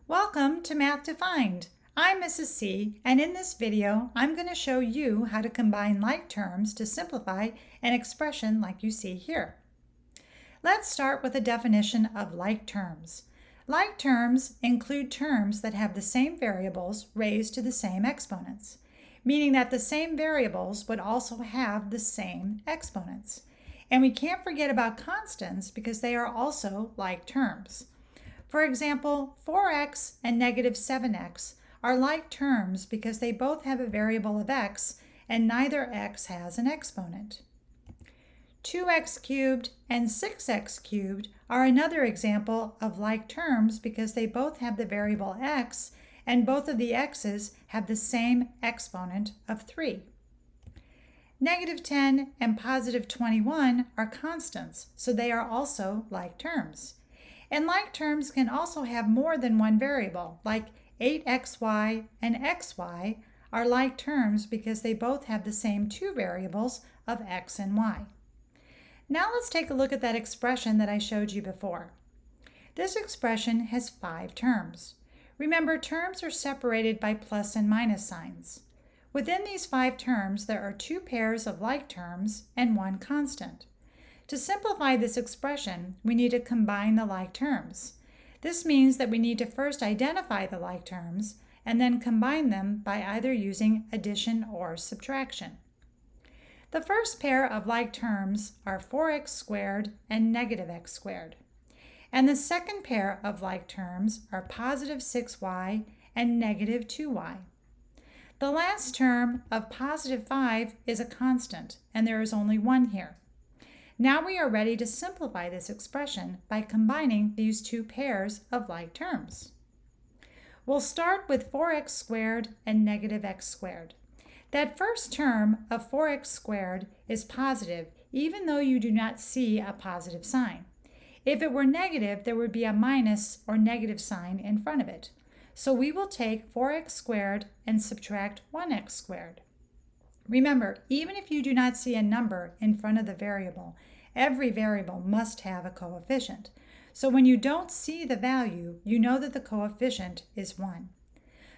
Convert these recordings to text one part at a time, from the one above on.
Welcome to Math Defined. I'm Mrs. C, and in this video, I'm going to show you how to combine like terms to simplify an expression like you see here. Let's start with a definition of like terms. Like terms include terms that have the same variables raised to the same exponents, meaning that the same variables would also have the same exponents. And we can't forget about constants because they are also like terms. For example, 4x and negative 7x are like terms because they both have a variable of x and neither x has an exponent. 2x cubed and 6x cubed are another example of like terms because they both have the variable x and both of the x's have the same exponent of 3. Negative 10 and positive 21 are constants, so they are also like terms. And like terms can also have more than one variable, like 8xy and xy are like terms because they both have the same two variables of x and y. Now let's take a look at that expression that I showed you before. This expression has 5 terms. Remember, terms are separated by plus and minus signs. Within these 5 terms, there are 2 pairs of like terms and 1 constant. To simplify this expression, we need to combine the like terms. This means that we need to first identify the like terms and then combine them by either using addition or subtraction. The first pair of like terms are 4x squared and negative x squared. And the second pair of like terms are positive 6y and negative 2y. The last term of positive 5 is a constant, and there is only one here. Now we are ready to simplify this expression by combining these 2 pairs of like terms. We'll start with 4x squared and negative x squared. That first term of 4x squared is positive even though you do not see a positive sign. If it were negative, there would be a minus or negative sign in front of it. So we will take 4x squared and subtract 1x squared. Remember, even if you do not see a number in front of the variable, every variable must have a coefficient. So when you don't see the value, you know that the coefficient is 1.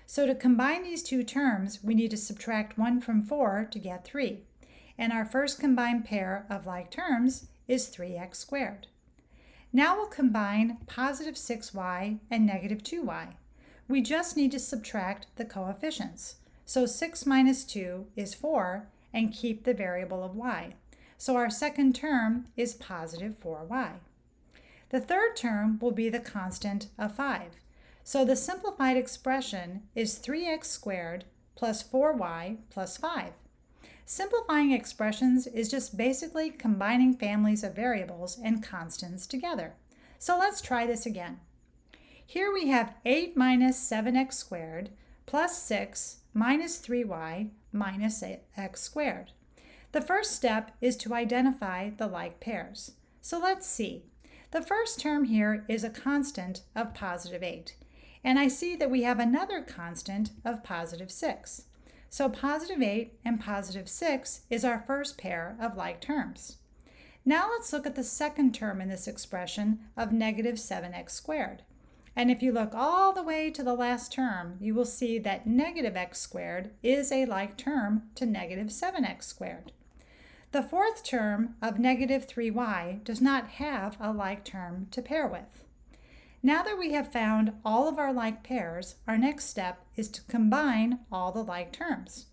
So to combine these 2 terms, we need to subtract 1 from 4 to get 3. And our first combined pair of like terms is 3x squared. Now we'll combine positive 6y and negative 2y. We just need to subtract the coefficients. So 6 minus 2 is 4 and keep the variable of y. So our second term is positive 4y. The third term will be the constant of 5. So the simplified expression is 3x squared plus 4y plus 5. Simplifying expressions is just basically combining families of variables and constants together. So let's try this again. Here we have 8 minus 7x squared plus 6 minus 3y minus x squared. The first step is to identify the like pairs. So let's see. The first term here is a constant of positive 8. And I see that we have another constant of positive 6. So positive 8 and positive 6 is our first pair of like terms. Now let's look at the second term in this expression of negative 7x squared. And if you look all the way to the last term, you will see that negative x squared is a like term to negative 7x squared. The fourth term of negative 3y does not have a like term to pair with. Now that we have found all of our like pairs, our next step is to combine all the like terms.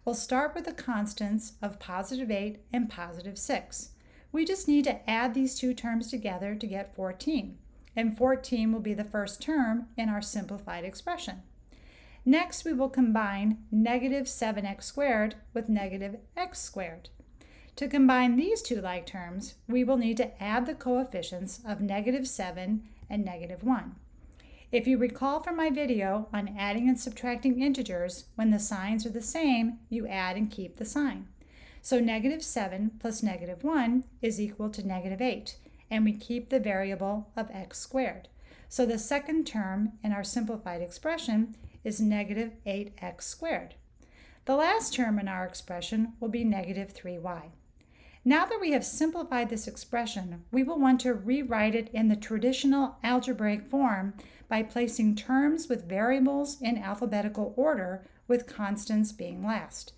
We'll start with the constants of positive 8 and positive 6. We just need to add these 2 terms together to get 14. And 14 will be the first term in our simplified expression. Next, we will combine negative 7x squared with negative x squared. To combine these 2 like terms, we will need to add the coefficients of negative 7 and negative 1. If you recall from my video on adding and subtracting integers, when the signs are the same, you add and keep the sign. So negative 7 plus negative 1 is equal to negative 8. And we keep the variable of x squared. So the second term in our simplified expression is negative 8x squared. The last term in our expression will be negative 3y. Now that we have simplified this expression, we will want to rewrite it in the traditional algebraic form by placing terms with variables in alphabetical order, with constants being last.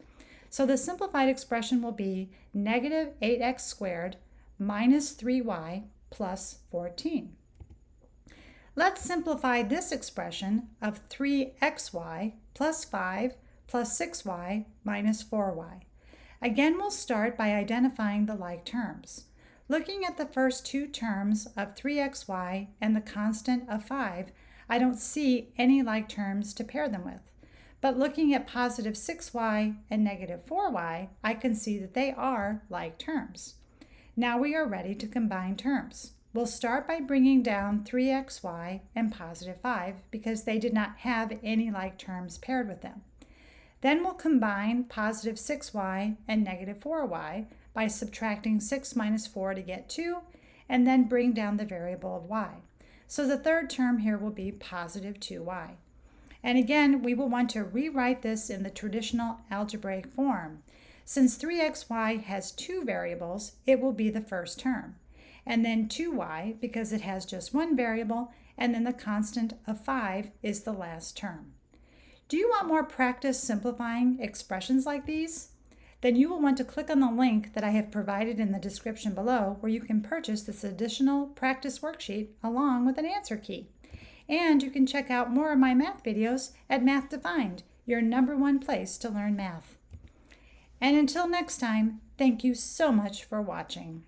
So the simplified expression will be negative 8x squared minus 3y plus 14. Let's simplify this expression of 3xy plus 5 plus 6y minus 4y. Again, we'll start by identifying the like terms. Looking at the first two terms of 3xy and the constant of 5, I don't see any like terms to pair them with. But looking at positive 6y and negative 4y, I can see that they are like terms. Now we are ready to combine terms. We'll start by bringing down 3xy and positive 5 because they did not have any like terms paired with them. Then we'll combine positive 6y and negative 4y by subtracting 6 minus 4 to get 2, and then bring down the variable of y. So the third term here will be positive 2y. And again, we will want to rewrite this in the traditional algebraic form. Since 3xy has two variables, it will be the first term. And then 2y, because it has just one variable, and then the constant of 5 is the last term. Do you want more practice simplifying expressions like these? Then you will want to click on the link that I have provided in the description below, where you can purchase this additional practice worksheet along with an answer key. And you can check out more of my math videos at Math Defined, your #1 place to learn math. And until next time, thank you so much for watching.